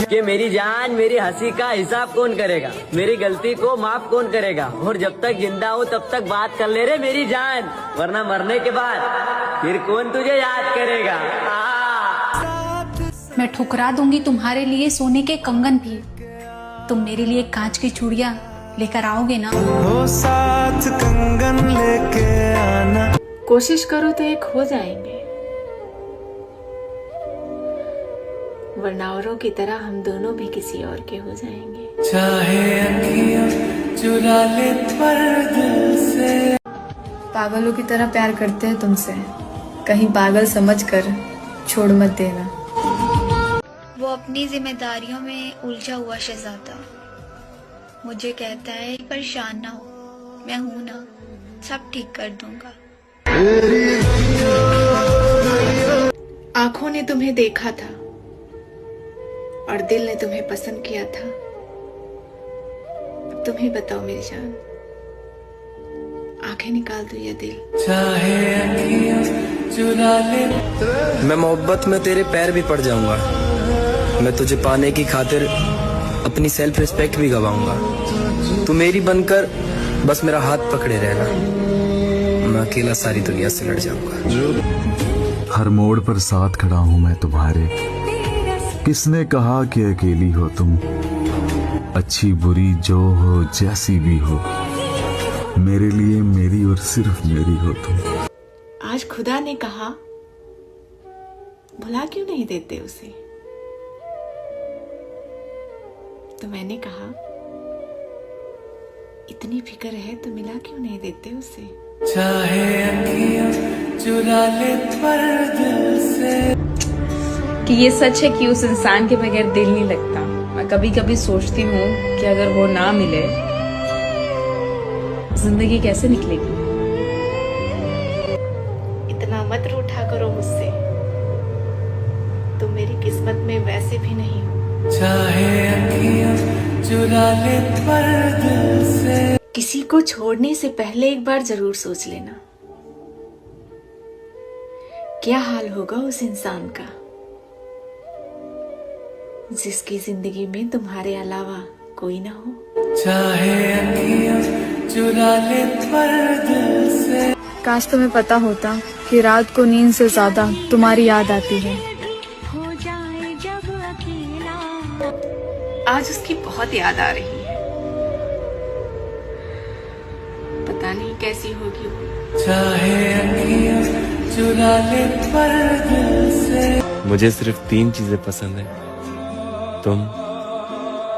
कि मेरी जान मेरी हंसी का हिसाब कौन करेगा, मेरी गलती को माफ कौन करेगा, और जब तक जिंदा हो तब तक बात कर ले रे मेरी जान, वरना मरने के बाद फिर कौन तुझे याद करेगा। मैं ठुकरा दूंगी तुम्हारे लिए सोने के कंगन भी, तुम मेरे लिए कांच की चूड़ियां लेकर आओगे ना। वो साथ कंगन लेके आना। कोशिश करो तो एक हो जाएंगे, वरना औरों की तरह हम दोनों भी किसी और के हो जाएंगे। चाहे अखियां चुरा ले पर दिल से। पागलों की तरह प्यार करते हैं तुमसे, कहीं पागल समझकर छोड़ मत देना। वो अपनी जिम्मेदारियों में उलझा हुआ शहजादा मुझे कहता है परेशान ना हो, मैं हूं ना, सब ठीक कर दूंगा। आंखों ने तुम्हें देखा था और दिल ने तुम्हें पसंद किया था, अब तुम ही बताओ मेरी जान, आंखें निकाल दो या दिल। चाहे अखियां चुरा ले। मैं मोहब्बत में तेरे पैर भी पड़ जाऊंगा, मैं तुझे पाने की खातिर अपनी सेल्फ रिस्पेक्ट भी गवाऊंगा। तू मेरी बनकर बस मेरा हाथ पकड़े रहना, मैं अकेला सारी दुनिया से लड़ जाऊंगा। हर मोड़ पर साथ खड़ा हूं मैं तुम्हारे, किसने कहा कि अकेली हो तुम, अच्छी बुरी जो हो जैसी भी हो, मेरे लिए मेरी और सिर्फ मेरी हो तुम। आज खुदा ने कहा भुला क्यों नहीं देते उसे, तो मैंने कहा इतनी फिक्र है तो मिला क्यों नहीं देते उसे। चाहे अखियां चुरा ले पर दिल से। कि ये सच है कि उस इंसान के बगैर दिल नहीं लगता। मैं कभी कभी सोचती हूँ कि अगर वो ना मिले जिंदगी कैसे निकलेगी। इतना मत रूठा करो मुझसे, तुम मेरी किस्मत में वैसे भी नहीं हो। चाहे अखियां चुरा ले पर दिल से। किसी को छोड़ने से पहले एक बार जरूर सोच लेना क्या हाल होगा उस इंसान का जिसकी जिंदगी में तुम्हारे अलावा कोई ना हो। चाहे अखियां चुरा ले पर दिल से। काश तुम्हें पता होता कि रात को नींद से ज्यादा तुम्हारी याद आती है। आज उसकी बहुत याद आ रही है, पता नहीं कैसी होगी वो। चाहे अखियां चुरा ले पर दिल से। मुझे सिर्फ 3 चीजें पसंद है, तुम,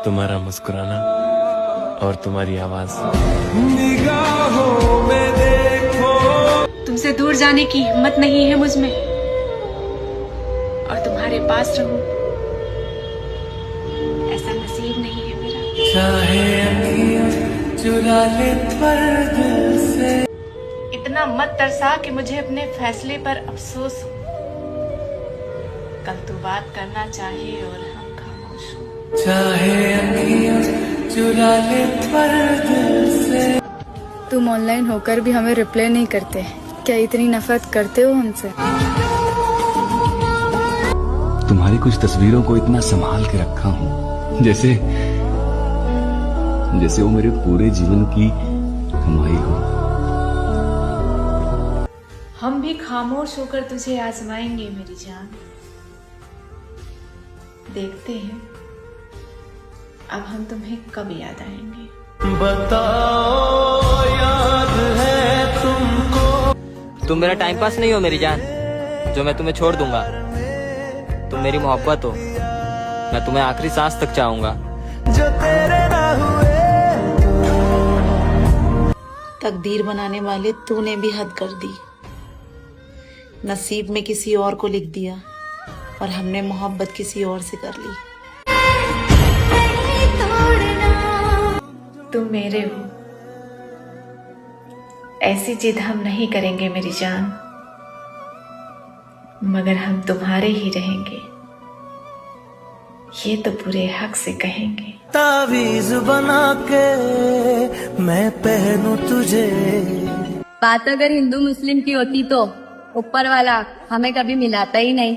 तुम्हारा मुस्कुराना और तुम्हारी आवाज। निगाहों में देखो। तुमसे दूर जाने की हिम्मत नहीं है मुझ में, और तुम्हारे पास रहूं ऐसा नसीब नहीं है मेरा। चाहे अखियां चुरा ले पर दिल से। इतना मत तरसा कि मुझे अपने फैसले पर अफसोस हो, कल तू बात करना चाहे और हम खामोश हो। चाहे अखियां चुरा ले पर दिल से। तुम ऑनलाइन होकर भी हमें रिप्लाई नहीं करते, क्या इतनी नफरत करते हो हमसे। तुम्हारी कुछ तस्वीरों को इतना संभाल के रखा हूँ जैसे वो मेरे पूरे जीवन की कमाई हो। हम भी खामोश होकर तुझे आजमाएंगे मेरी जान, देखते हैं अब हम तुम्हें कब याद आएंगे। बताओ याद है तुमको। तुम मेरा टाइम पास नहीं हो मेरी जान, जो मैं तुम्हें छोड़ दूंगा। तुम मेरी मोहब्बत हो, मैं तुम्हें आखिरी सांस तक चाहूंगा। जो तेरे ना हुए तकदीर बनाने वाले तूने भी हद कर दी, नसीब में किसी और को लिख दिया और हमने मोहब्बत किसी और से कर ली। तुम मेरे हो, ऐसी जिद हम नहीं करेंगे मेरी जान, मगर हम तुम्हारे ही रहेंगे, ये तो पूरे हक से कहेंगे। तावीज बना के मैं पहनूं तुझे। बात अगर हिंदू मुस्लिम की होती तो ऊपर वाला हमें कभी मिलाता ही नहीं।